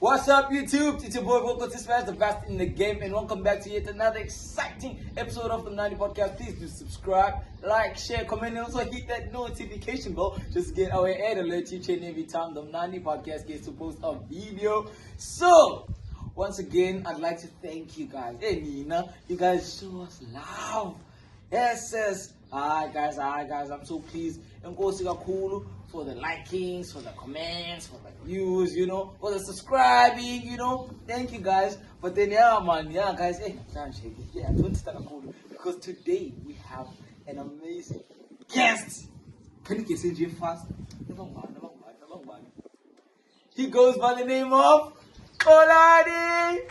What's up, YouTube? It's your boy Vocal Tsmash, the best in the game, and welcome back to yet another exciting episode of the Mnandi Podcast. Please do subscribe, like, share, comment, and also hit that notification bell just to get our ad alert each and every time the Mnandi Podcast gets to post a video. So, once again, I'd like to thank you guys. Hey, Nina, you guys show us love. Yes. Hi guys, I'm so pleased. And also cool for the likings, for the comments, for the views, for the subscribing, Thank you guys. But then guys, don't start cool because today we have an amazing guest. Can you get it fast? He goes by the name of Xolani.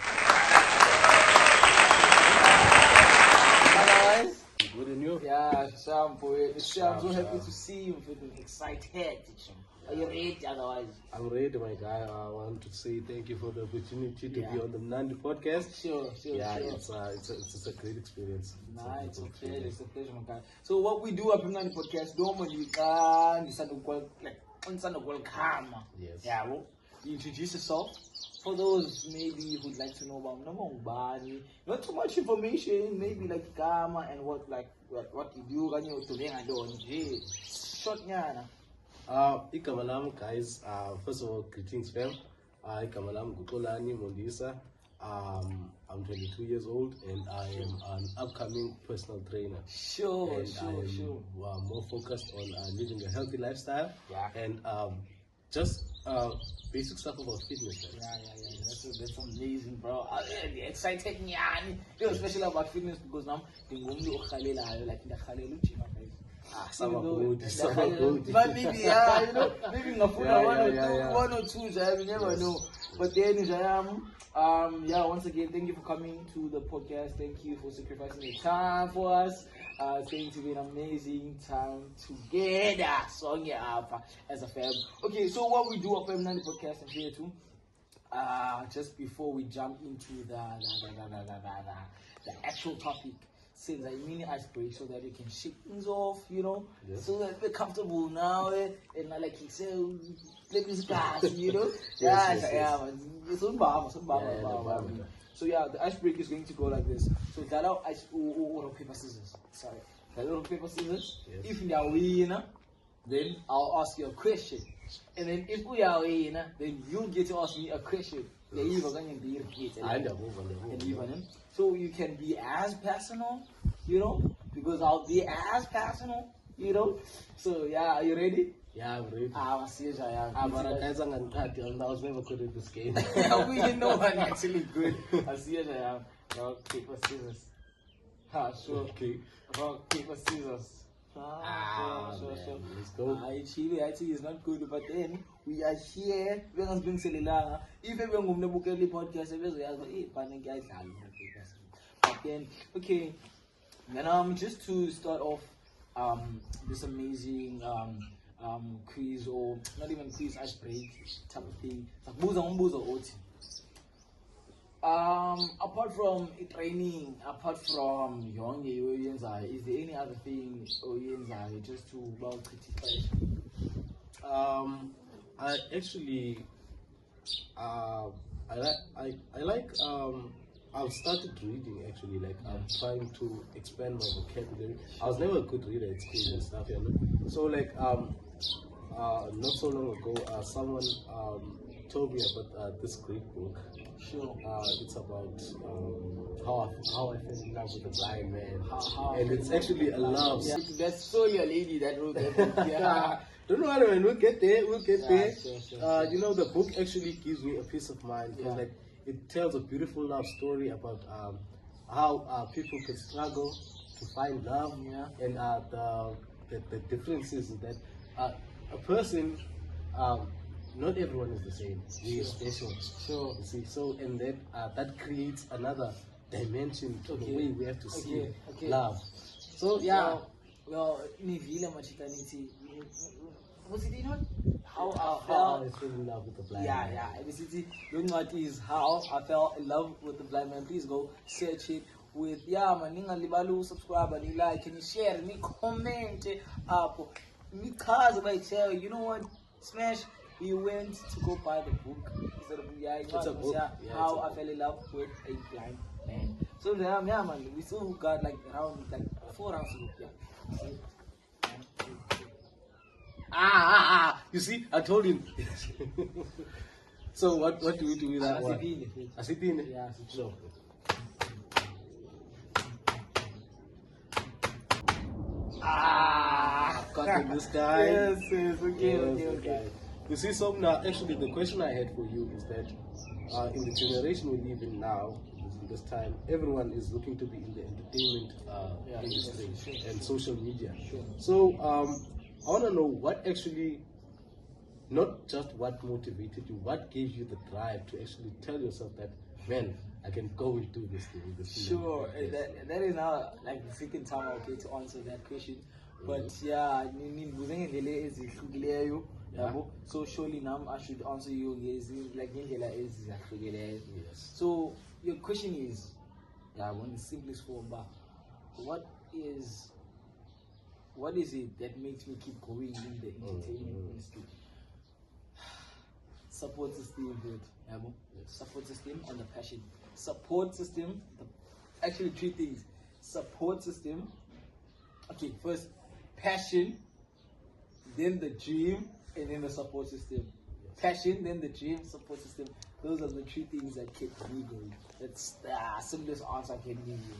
Hi guys. Good and you? Yeah, I'm so happy to see you. I'm feeling excited. Are you ready otherwise? I'm ready, my guy. I want to say thank you for the opportunity to be on the Mnandi Podcast. Sure. It's a great experience. Nice, it's a pleasure, my guy. So what we do at the Mnandi Podcast, normally we can welcome. Yes. Yeah, well, you introduce yourself. For those maybe who'd like to know about Namong, not too much information, maybe like Gama and what you do, and you to short nyana. Ikamalam guys, first of all, greetings fam. Ikamalam Xolani Mondisa. I'm 22 years old and I am an upcoming personal trainer. Sure. More focused on living a healthy lifestyle. Yeah. And just basic stuff about fitness. Yeah. That's amazing, bro. Excited me, especially about fitness because now I'm going to like in the Khalelu gym. But maybe maybe one or two, you never know. But then once again, thank you for coming to the podcast. Thank you for sacrificing your time for us. It's going to be an amazing time together. So as a fam. Okay, so what we do at the Mnandi Podcast and here too. Just before we jump into the actual topic, since I mini ice break so that we can shake things off, Yes. so that we're comfortable now, and not like he said, let me start, Yes. So the ice break is going to go like this. So that out ice or paper scissors. Sorry, that little paper scissors. Yes. If you are winner, then I'll ask you a question, and then if we are winner, then you get to ask me a question. So you can be as personal, because I'll be as personal, So are you ready? Yeah, I'm ready. I see I am. I was never good at this game. We no one actually good. I see I am. Rock, paper, scissors. Sure. Okay. Rock, paper, scissors. Sure. Let's go. Actually, it's not good, but then we are here. We're not being selling. If we're going to book a podcast, but then, okay. Then just to start off this amazing quiz, or not even quiz, ice break type of thing. Apart from training, apart from young is there any other thing just to criticize? I actually I've started reading actually, I'm trying to expand my vocabulary. I was never a good reader at school and stuff, So not so long ago, someone told me about this great book. Sure. It's about how I fell in love with a blind man, and it's actually a love. Yeah. That's so your lady that wrote that book. Yeah. Don't worry, man. We'll get there. Sure. The book actually gives me a peace of mind because it tells a beautiful love story about how people can struggle to find love, and the difference is that a person, not everyone is the same. We are special. Sure. You see, so and that creates another dimension to the way we have to see love. So well, in Villa Machitanity, was it not? How I fell in love with the blind man. Basically, you know what is how I fell in love with the blind man. Please go search it with subscribe and like and share and comment up. Because I tell you know what, Smash, we went to go buy the book. instead of yeah, It's a book. yeah, Yeah, how it's a I fell in love with a blind man. So yeah, man, we still got like around like 4 rounds to go. Yeah. So, 1, 2, 3. You see, I told him. So what do we do with that one? Asipine. Yeah, Sure. Got this guy. Yes, okay. You see, so now actually the question I had for you is that in the generation we live in now, in this time, everyone is looking to be in the entertainment industry and social media. Sure. So I want to know what actually, not just what motivated you, what gave you the drive to actually tell yourself that, man, I can go and do this thing. Sure, that is now like the second time I'll get to answer that question. But yeah, so surely now I should answer you like yes. So your question is, in the simplest form, but what is it that makes me keep going in the entertainment industry? Support system, support system and the passion. Support system, actually 3 things. Support system. Okay, first passion, then the dream, and then the support system. Passion, then the dream, support system. Those are the 3 things that keep me going. That's the simplest answer I can give you.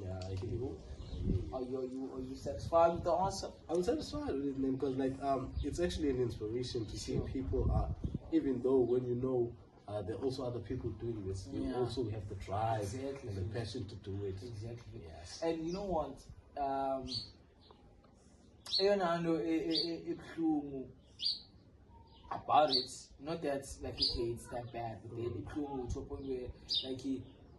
Yeah, I hear you. Are you satisfied with the answer? I'm satisfied with it, man, because like it's actually an inspiration to see people even though when you know there are also other people doing this, you also have the drive and the passion to do it. Exactly. Yes. And you know what? About it, not that like okay, it's that bad, but then it to a point where like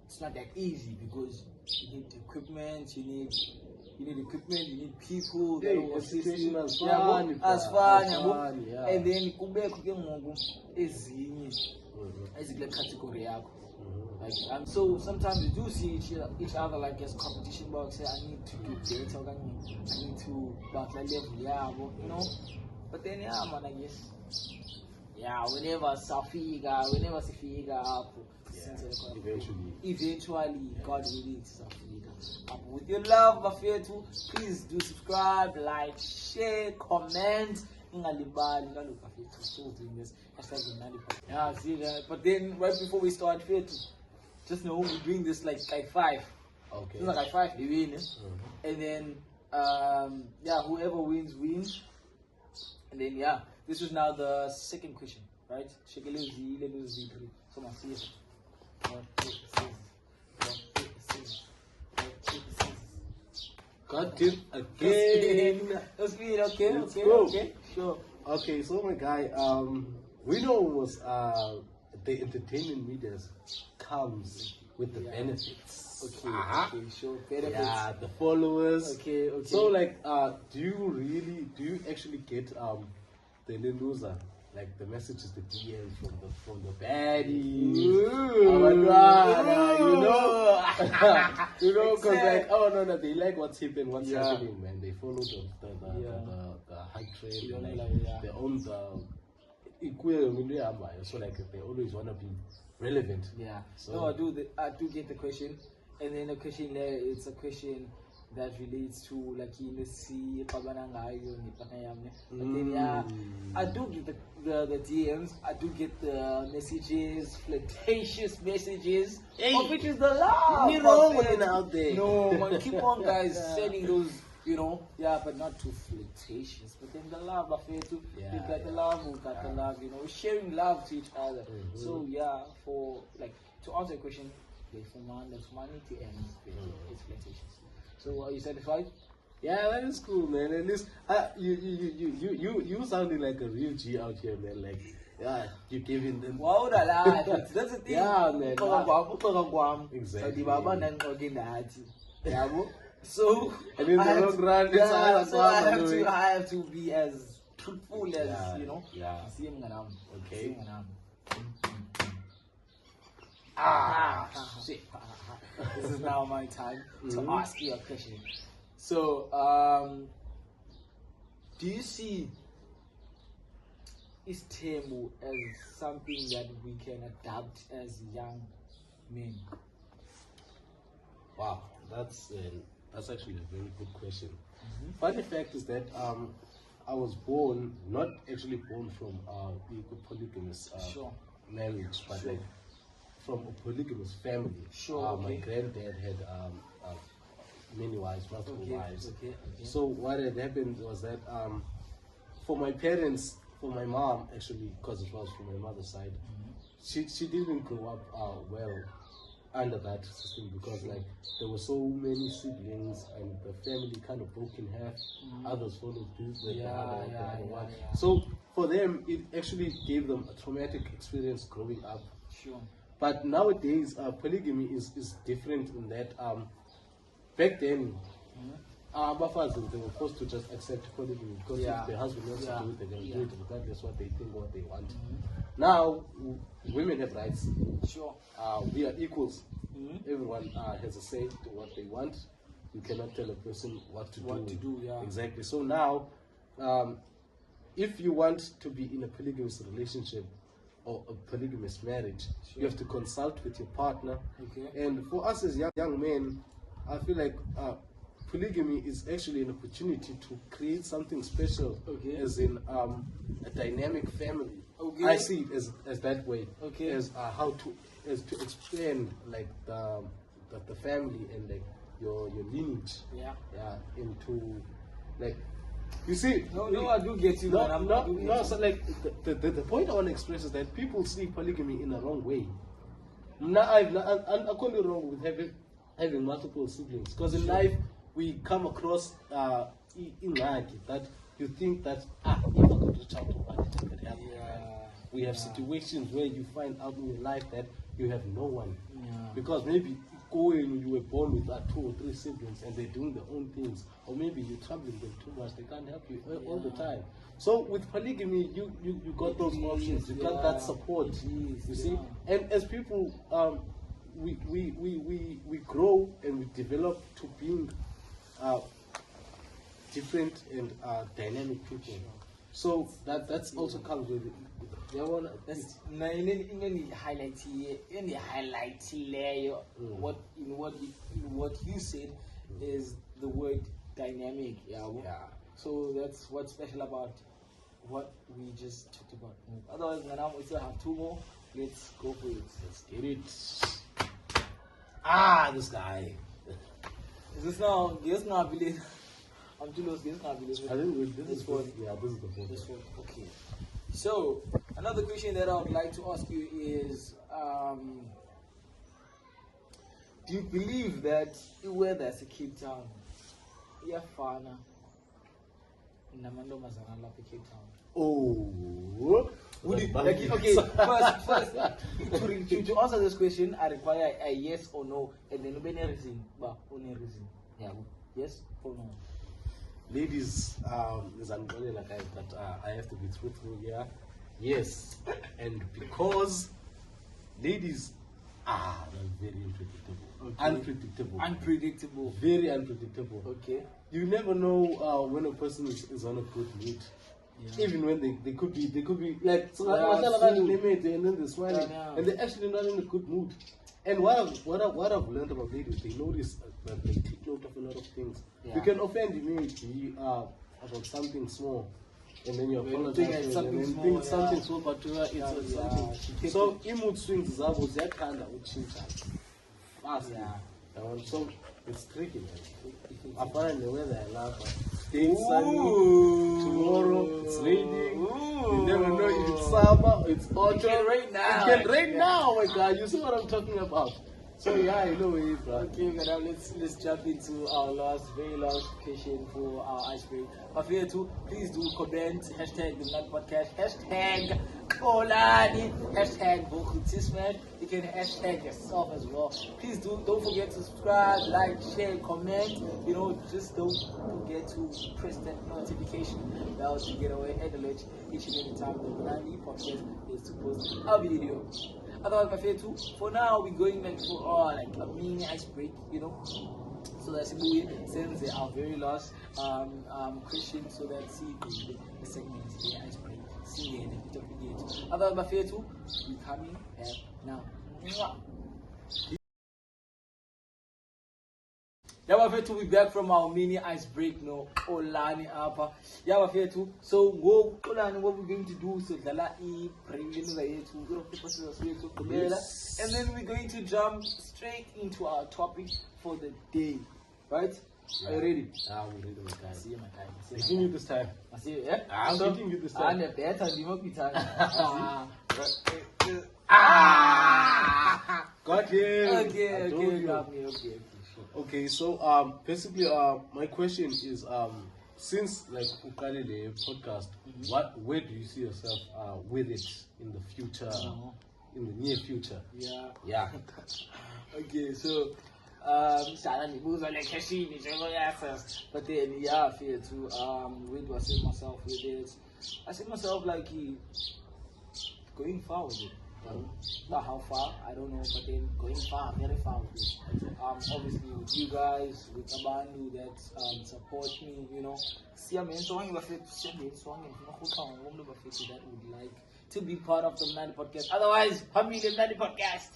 it's not that easy because you need equipment, you need people that will assist you. As fun, and then kubekho ke ngoku ezinye ezikule category yakho. Like so sometimes we do see each other like as competition box. I need to do better, I need to back that level, you know. But then man, I guess whenever sifika up, eventually God will it safika. With your love, bafethu, please do subscribe, like, share, comment. Still doing this. #Mnandi Podcast. Yeah, see that. But then right before we start, just know we're doing this like 5. Okay. It's like 5, they win. And then whoever wins. And then this is now the second question, right? Xakekile level 3. So my see. Got it again. Let's be okay. Sure. Okay, so my guy, we know was the entertainment media comes with the benefits. Okay, sure. Benefits. Yeah, the followers. Okay. So like, do you actually get the loser? Like the messages, the DMs from the baddies, you know, because like, no, they like what's happening, man. They follow the hype train, they own the so like they always want to be relevant. Yeah. So no, I do get the question, and then the question there, it's a question that relates to like in the sea, but then I do get the DMs, I do get the messages, flirtatious messages, of which is the love. You know, out there. No, man, keep on, guys, sending those, but not too flirtatious. But then the love, you got the love, we got the love, sharing love to each other. So for like to answer the question, from money to end, it's flirtatious. So are you satisfied? Yeah, that is cool, man. At least you sounding like a real G out here, man. Like, you giving them. Wow, that's the thing. Yeah, man. Exactly. So and in the long run, so I have to be as truthful as Okay. Shit. This is now my time to ask you a question. So, do you see taboo as something that we can adapt as young men? Wow, that's actually a very good question. Funny fact is that I was not actually born from polygamous marriage, but like from a polygamous family. My granddad had many wives, multiple wives. So what had happened was that for my parents, for my mom actually, because it was from my mother's side, she didn't grow up well under that system, because like there were so many siblings and the family kind of broke in half. Others followed the other one. So for them, it actually gave them a traumatic experience growing up. But nowadays, polygamy is different in that back then, they were forced to just accept polygamy, because if their husband wants to do it, they're going to do it regardless what they think or what they want. Now, women have rights. We are equals. Everyone has a say to what they want. You cannot tell a person what to do. Exactly. So now, if you want to be in a polygamous relationship or a polygamous marriage, you have to consult with your partner. And for us as young men, I feel like polygamy is actually an opportunity to create something special, as in a dynamic family. I see it as that way, as to expand like the family and like your lineage, into like, you see. I do get you. So like the point I want to express is that people see polygamy in a wrong way. Now I can't be wrong with having multiple siblings, because in life we come across in life that you think that if I could reach out to one, it could happen. We have situations where you find out in your life that you have no one, because maybe you were born with 2 or 3 siblings and they're doing their own things, or maybe you're troubling them too much, they can't help you all the time. So with polygamy, you got those options, you got that support. You see, and as people, we grow and we develop to being different and dynamic people. So that's also comes with it. In the highlight layer, what you said is the word dynamic. So that's what's special about what we just talked about. Otherwise, now we still have 2 more. Let's go for it. Let's get it. This guy. Is this now? Yes, now I believe. I'm too lost. Yes, now I believe. I think this is one. Yeah, this is the one. This one. Okay. So another question that I would like to ask you is, do you believe that there's a Cape Town, iyafana namantombazana lapha eCape Town? Would you, first to answer this question, I require a yes or no, and then any reason, but only reason. Yes or no? Ladies, there's an like that I have to be truthful here. Yes, and because ladies are very unpredictable. Unpredictable. Very unpredictable. Okay. You never know when a person is on a good mood. Even when they could be like and then they're smiling and they're actually not in a good mood. And what I've learned about ladies, they notice that they take note of a lot of things. You can offend me about something small, and then you apologize something small, but to her it's something. So mood swings zabo ziyakhanda utshintsha fast. So it's tricky, man. I find the weather I love. Today it's sunny, tomorrow it's raining. You never know if it's summer or it's autumn. It can rain now. It can rain now, oh my God. You see what I'm talking about? So yeah, you know it, bro. Okay, madam, let's jump into our very last question for our icebreaker. But for you too, please do comment, hashtag the Mnandi Podcast, hashtag Xolani, hashtag Vocal Tsmash. You can hashtag yourself as well. Please don't forget to subscribe, like, share, comment. Just don't forget to press that notification bell to get away and alert each and every time the Mnandi Podcast is to post a video. Otherwise, for now, we're going back for like a mini ice break, so that's since they are very last question, so that's the segment, the ice break. singene topic yethu. Other bafethu, we coming back now. Mwah. Yeah, bafethu, we back from our mini ice break. No, Xolani apa. Yeah, bafethu. So, Xolani, what we're going to do is dlala preliminary yethu, and then we're going to jump straight into our topic for the day. Right? Yeah. Are you ready? I'm ready, my guy. I see you, my guy. I'm hitting you this time. I see you, yeah? I'm hitting you this time. I'm better, you won't be tired. Got him. Okay, okay. Okay, so basically my question is since like Xakekile podcast, where do you see yourself with it in the future, in the near future? Yeah. Okay, so but then yeah, I feel too. Where do I see myself with it? I see myself like going far with it. Not how far, I don't know, but then going far, very far with it. Obviously with you guys, with Abandu that support me, you know. See, I'm enjoying the that would like to be part of the Mnandi Podcast. Otherwise, Hamid the Mnandi Podcast.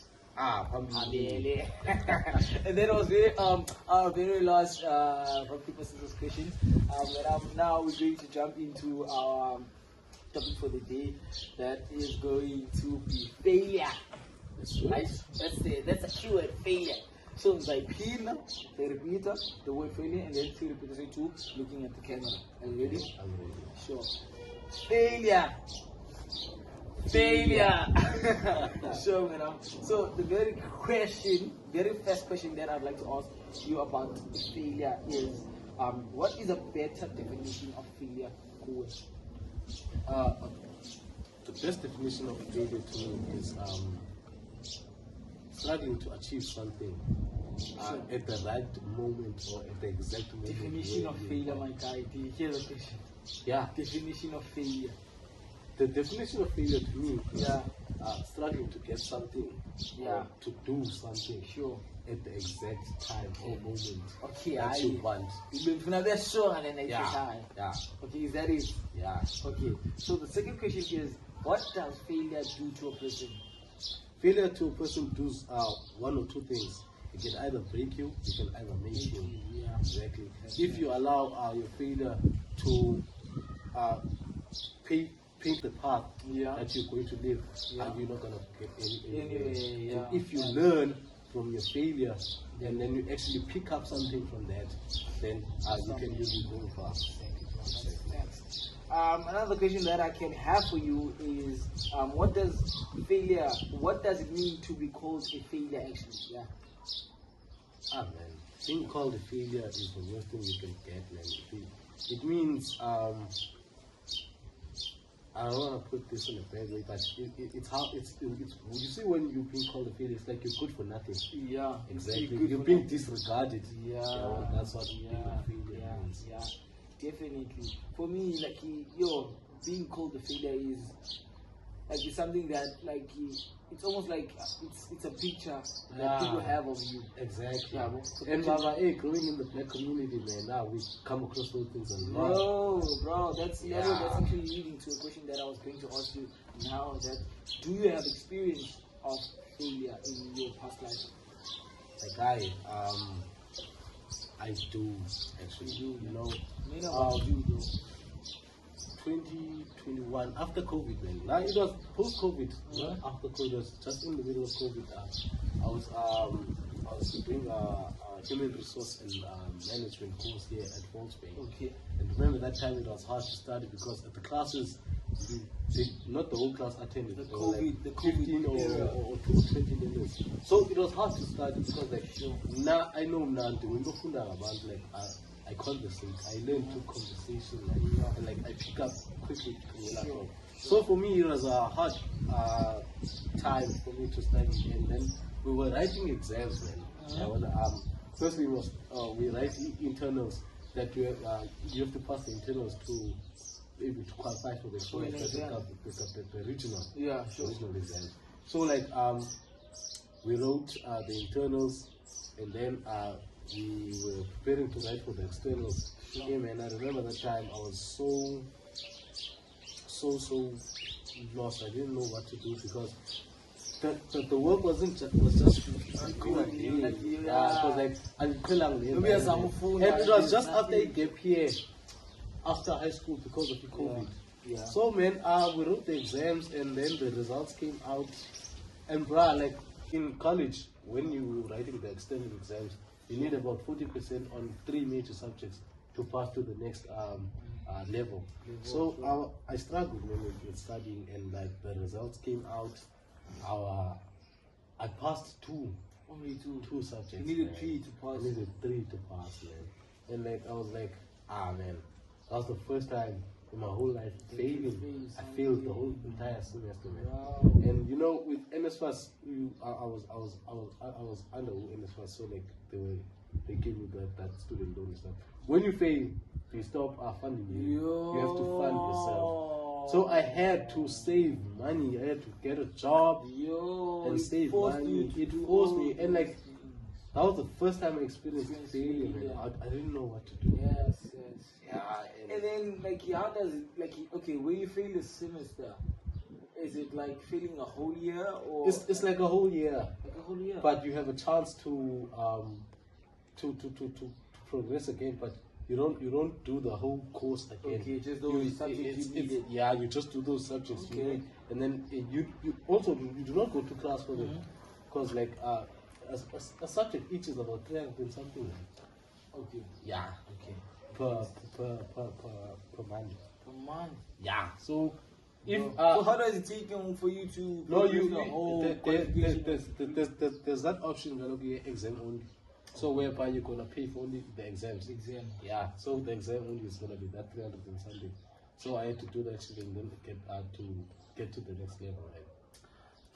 And then was very our very last rock paper scissors question. Now we're going to jump into our topic for the day, that is going to be failure. Right? That's a keyword, failure. So by pin, the repeater, the word failure, and then 2 repeaters, 2 looking at the camera. Are you ready? I'm ready. Sure. Failure. Sure, madam. So the very first question that I'd like to ask you about failure is, what is a better definition of failure? The best definition of failure to me is struggling to achieve something at the right moment or at the exact moment. Definition of failure, my guy. Do you hear the question? Yeah. Definition of failure. The definition of failure to me is struggling to get something, or to do something, at the exact time or moment that you want. Yeah. Okay, is that it? Yeah. Okay. So the second question is, what does failure do to a person? Failure to a person does one or two things. It can either break you, it can either make you. Yeah. Exactly. If you allow your failure to paint the path that you're going to live, and you're not going to get anywhere. If you learn from your failure, and then you actually pick up something from that, then you can really go far. Another question that I can have for you is, what does it mean to be called a failure actually? Yeah. Man, being called a failure is the worst thing you can get, man. It means I don't want to put this in a bad way, but it's you see, when you're being called a failure, it's like you're good for nothing. Yeah, exactly. You're being disregarded. Yeah, that's what being a failure means. Yeah, definitely. For me, like being called a failure is like it's something that it's almost like it's a picture that people have of you. Exactly. Yeah, and growing in the black community, man, now we come across those things a lot. Bro, that's actually leading to a question that I was going to ask you now. That do you have experience of failure in your past life? I do actually. You know, 2021 after COVID, man. Now it was post-COVID. After COVID, it was just in the middle of COVID. I was doing a human resource and management course here at Volkswagen. Okay. And remember that time it was hard to study because at the classes, not the whole class attended. The COVID 15 or 20 minutes. So it was hard to study because now I know Mnandi. When you find out about I conversate, I learn through conversation, and I pick up quickly. So for me, it was a hard time for me to study, and then we were writing exams, man. Firstly, we write internals that you have to pass the internals to able to qualify for the regional, regional exam. So we wrote the internals, and then we were preparing to write for the externals. Yeah, man, I remember that time I was so lost. I didn't know what to do because the work was just cool. Yeah, it was like and it was just after a gap year, after high school because of the COVID. Yeah. So man, we wrote the exams and then the results came out. And bruh, like in college, when you were writing the external exams, you need about 40% on 3 major subjects to pass to the next level. So I struggled with studying, and like the results came out. I passed only two subjects. You needed man. 3 to pass. I needed 3 to pass, man. And like I was like, man, that was the first time in my whole life failing. I failed the whole entire semester, man. Wow. And you know, with NSFAS, I was under NSFAS, so like they gave me that student loan and stuff. When you fail, they stop funding you. You have to fund yourself. So I had to save money. I had to get a job and save money. It forced me, and like that was the first time I experienced failure. I didn't know what to do. Yes. Yeah, and then like how does it like okay when you fail the semester, is it like failing a whole year or it's like a whole year? Like a whole year. But you have a chance to progress again, but you don't do the whole course again. Okay, just those subjects you needed. Yeah, you just do those subjects you need, and then you also you do not go to class for them, because like a subject each is about 300 and something. Okay. Yeah. Okay. Per month. Per month. Yeah. So if so how does it take for you to the whole there's that option where okay, exam only. So whereby you're gonna pay for only the exams. Yeah. So the exam only is gonna be that 300 and something. So I had to do that shit and then get to the next level. Right?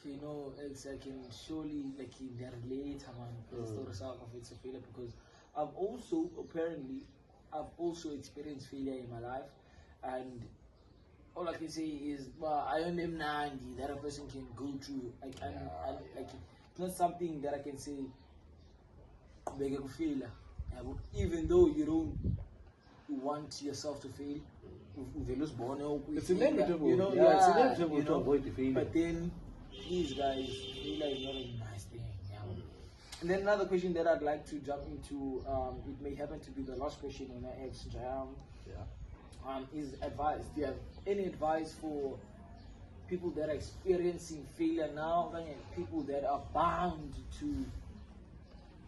Okay, no, it's I can surely like relate man the result of it's a failure because I've also experienced failure in my life, and all I can say is I own Mnandi that a person can go through. Like it's not something that I can say make a failure. Even though you don't want yourself to fail, it's inevitable. You know, it's inevitable to avoid the failure. But then these guys, failure is not a nice thing. And then another question that I'd like to jump into, it may happen to be the last question in my ex is advice. Do you have any advice for people that are experiencing failure now, and people that are bound to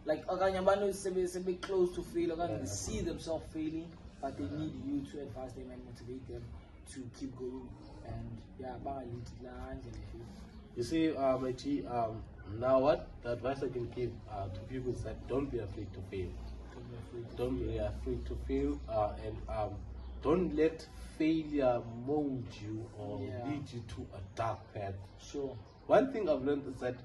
like be close to fail, they see themselves failing, but they need you to advise them and motivate them to keep going and you see, my G, now what the advice I can give to people is that don't be afraid to fail. Don't be afraid to fail, and don't let failure mold you or lead you to a dark path. Sure. One thing I've learned is that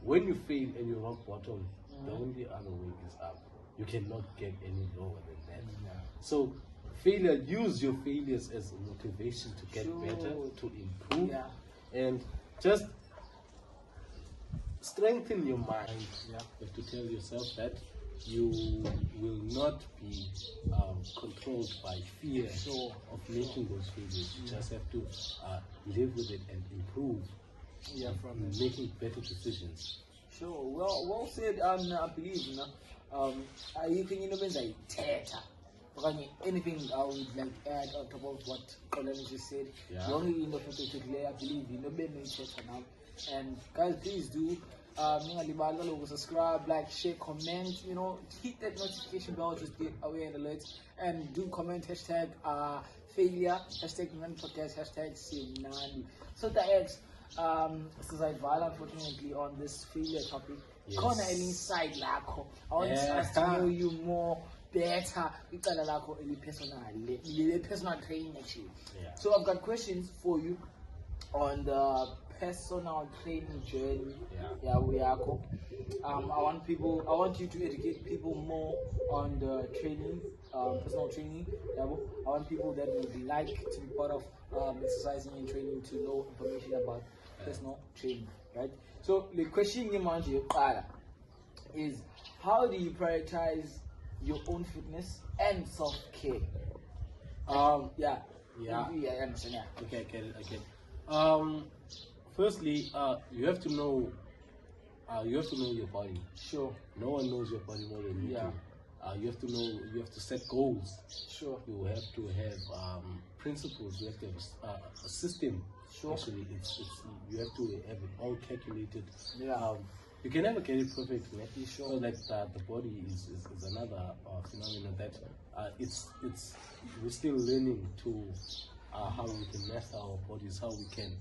when you fail and you rock bottom, the only other way is up. You cannot get any lower than that. So failure, use your failures as a motivation to get better, to improve, and just strengthen your mind. You have to tell yourself that you will not be controlled by fear of making those failures. You just have to live with it and improve from making better decisions. Sure. Well said. I believe you can anything I would like add on top of what Xolani just said. The only in the particular, I believe now. And guys, please do subscribe, like, share, comment, hit that notification bell, just get aware and alerts, and do comment hashtag failure, hashtag Mnandi Podcast, hashtag Mnandi. So the ex unfortunately on this failure topic, corner inside lako. I want us to know you more better. Personal training actually. So I've got questions for you on the personal training journey. I want you to educate people more on the training, personal training. I want people that would like to be part of exercising and training to know information about personal training, right? So the question you is, how do you prioritize your own fitness and self-care? Yeah. Yeah, I understand. Yeah. Okay, I get it. I get it. Firstly, you have to know. You have to know your body. Sure. No one knows your body more than you Yeah. do. You have to know. You have to set goals. Sure. You have to have principles. You have to have a system. Sure. Actually, it's you have to have it all calculated. Yeah. You can never get it perfect. Sure. So that the body is another phenomenon that it's we're still learning to how we can master our bodies, how we can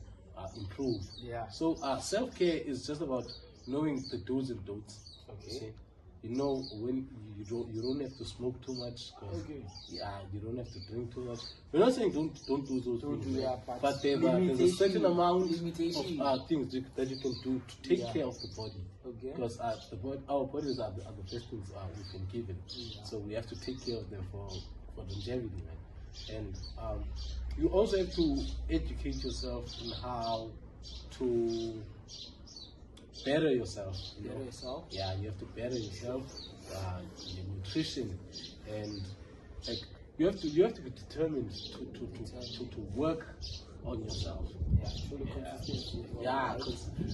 improve. Yeah. So self-care is just about knowing the do's and don'ts. Okay. See? You know when you don't have to smoke too much. Okay. Yeah, you don't have to drink too much. We're not saying don't do those things. Yeah, But there's a certain amount of things that you can do to take care of the body. Okay. Because our bodies are the best things we can give it. Yeah. So we have to take care of them for longevity, man. And you also have to educate yourself in how to better yourself. Better yourself? Yeah, you have to better yourself, your nutrition, and like you have to be determined to work on yourself. Yeah, truly consistency. Yeah,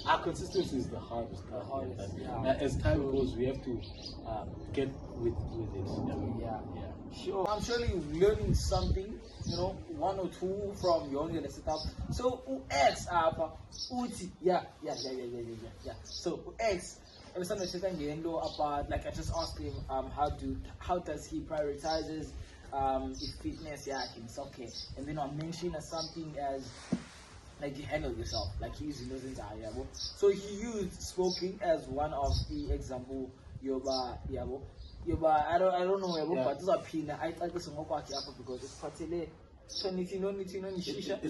our consistency is the hardest. Yeah. As time goes, we have to get with it. Yeah. Sure. I'm surely learning something, one or two from your own setup. So, X, Uti, yeah. So, X, every time I say about, like I just asked him, how does he prioritizes his fitness, his okay, and then I mentioned something as like you handle yourself, like he used so he used smoking as one of the example. I don't know, but those are pina. I thought this was because it's particularly. It's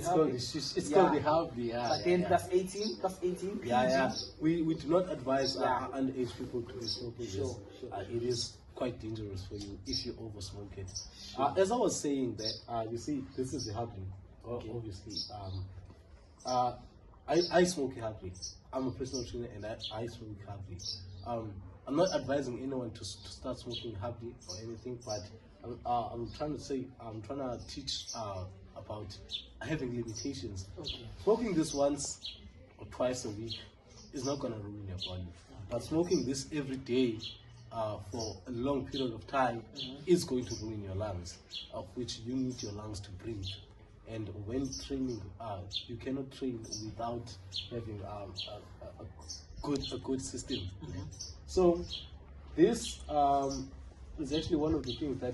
called the shish. It's called the healthy. But then plus 18. Yeah. We do not advise underage people to be smoking. Sure. It is quite dangerous for you if you over smoke it. As I was saying that, you see, this is the healthy. Okay. Obviously, I smoke healthy. I'm a personal trainer and I smoke healthy. I'm not advising anyone to start smoking healthy or anything, but I'm trying to teach about having limitations. Okay. Smoking this once or twice a week is not going to ruin your body, but smoking this every day for a long period of time is going to ruin your lungs, of which you need your lungs to breathe. And when training, you cannot train without having a good system. So this is actually one of the things that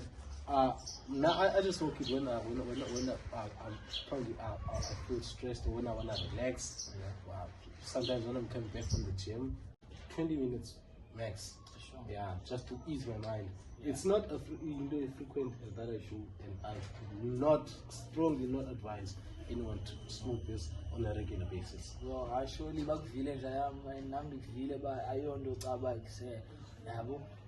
now I just smoke it when I'm probably I feel stressed or when I want to relax. Sometimes when I'm coming back from the gym, 20 minutes max. Sure. Yeah, just to ease my mind. It's not a frequent that I do, and I do strongly not advise anyone to smoke this on a regular basis. Well, I surely back village. I am in Mnandi village, but I don't know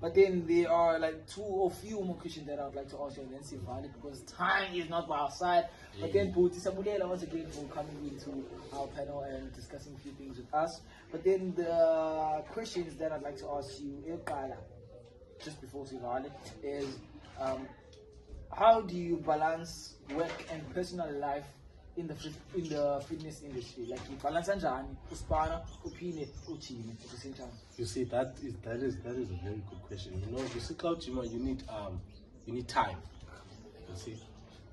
but then there are like two or few more questions that I would like to ask you and then see valid because time is not by our side. But then Samuel once again for coming into our panel and discussing a few things with us. But then the questions that I'd like to ask you, just before Sivali, is how do you balance work and personal life in the fitness industry? Like you balance uspana, upine, uchime at the same time. You see, that is a very good question. You see, cloud gym, you need time. You see,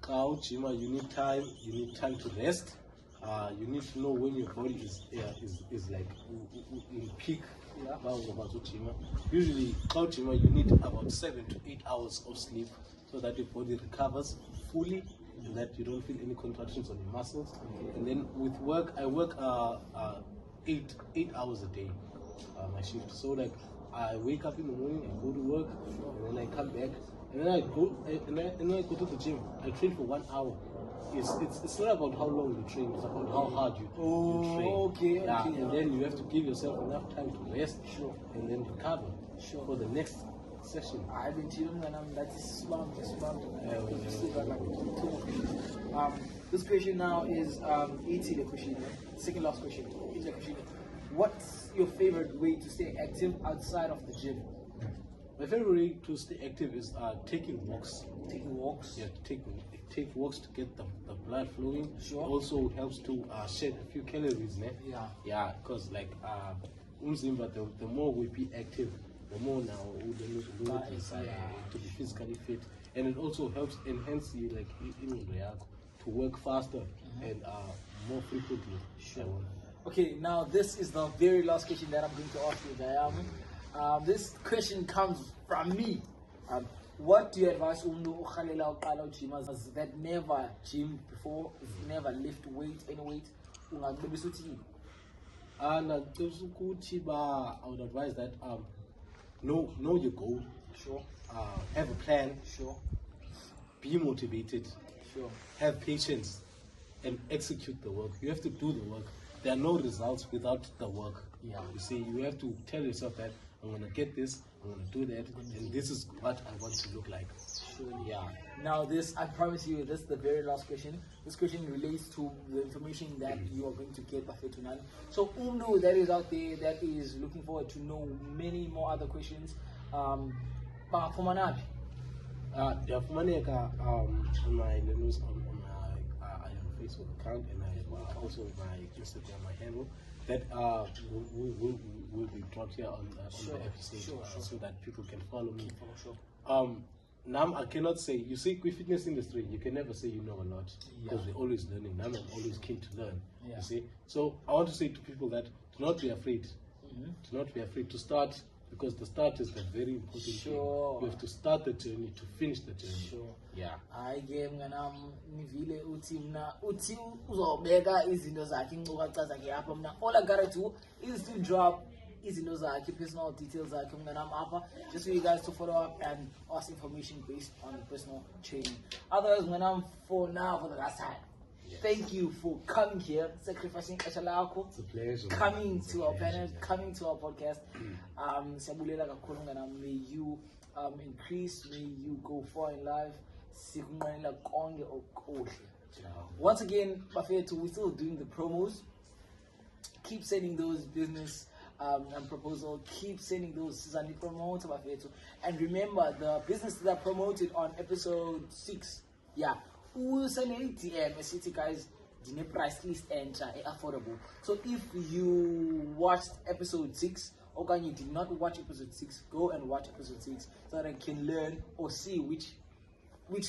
cloud gym, you need time. You need time to rest. You need to know when your body is like in peak. Usually, cloud gym, you need about 7 to 8 hours of sleep so that your body recovers fully, and that you don't feel any contractions on your muscles. And then with work, I work 8 hours a day, my shift. So like I wake up in the morning, I go to work, and then I come back, and then I go to the gym. I train for 1 hour. It's not about how long you train, it's about how hard you train. Okay. And then you have to give yourself enough time to rest and then recover for the next session. I've been telling them that is spam. This question now is the question. Second last question. What's your favorite way to stay active outside of the gym? My favorite way to stay active is taking walks. Taking walks. Yeah, take walks to get the blood flowing. Sure. It also helps to shed a few calories, ne? Yeah. Yeah, because like the more we be active, the more now we to be physically fit, and it also helps enhance you like to work faster and more frequently. Sure. Okay, now this is the very last question that I'm going to ask you, Diam. This question comes from me. What do you advise umuntu okhalela uqala ujima that never gym before, never lift any weight? Ungacebisa uthini? I would advise that know your goal. Sure. Have a plan. Sure. Be motivated. Sure. Have patience and execute the work. You have to do the work. There are no results without the work. Yeah. You see, you have to tell yourself that I'm gonna get this, I'm gonna do that, and this is what I want to look like. Sure. Yeah. Now this, I promise you, this is the very last question. This question relates to the information that you are going to get by tonight. So umuntu that is out there that is looking forward to know many more other questions, bangafumanaphi? Yafumaneka on my Facebook account, and also my Instagram, my handle, that will be dropped here on the episode, so that people can follow me. Now I cannot say, you see, with fitness industry, you can never say you know a lot, because we're always learning. Now I'm always keen to learn. You see, so I want to say to people that do not be afraid. Do not be afraid to start, because the start is the very important thing. You have to start the journey to finish the journey. Sure. Yeah. I game nganam nivile uthi mna uthi uzobeka izinto zakhe incukhacha zakhe apha mna all I gotta do is to drop izinto zakhe, personal details zakhe mnganam apha, just for you guys to follow up and ask information based on personal training. Otherwise mnganam, for now, for the last time, thank you for coming here, sacrificing It's a pleasure. coming to our panel, coming to our podcast. Siyabulela kakhulu mnganam. May you increase, may you go far in life. Sikunqwenela konke okuhle. Once again, Bafethu, we're still doing the promos. Keep sending those business and proposal. Keep sending those Sizani promote Bafethu. And remember, the businesses that are promoted on episode 6. Yeah. Send a DM, city guys, the price list and affordable. So if you watched episode 6, or you did not watch episode 6, go and watch episode 6 so that I can learn or see which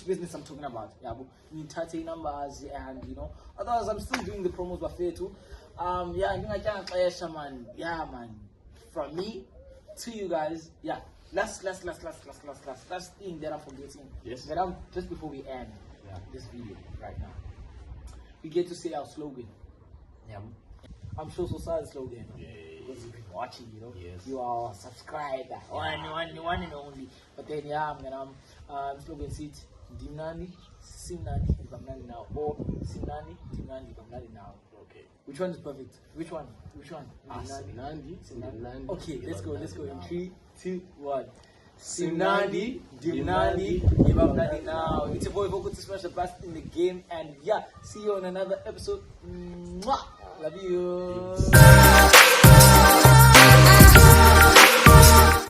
business I'm talking about. Yeah, you touch numbers and Otherwise, I'm still doing the promos by fair too. Yeah, I think I can't man. Yeah, man. From me to you guys. Yeah. Last thing that I'm forgetting. Yes. That just before we end this video right now, we get to say our slogan. Yeah. I'm sure so sad slogan. Because you've been watching, you are a subscriber, one and only. But then slogan seat, Mnandi, Mnandi, Mnandi now, or Mnandi, Mnandi now. Okay. Which one is perfect? Which one? Mnandi. Okay, let's go. In 3, 2, 1. Mnandi, Mnandi, Mnandi now. It's your boy Vocal Tsmash, the best in the game, and see you on another episode. Mwah! Love you.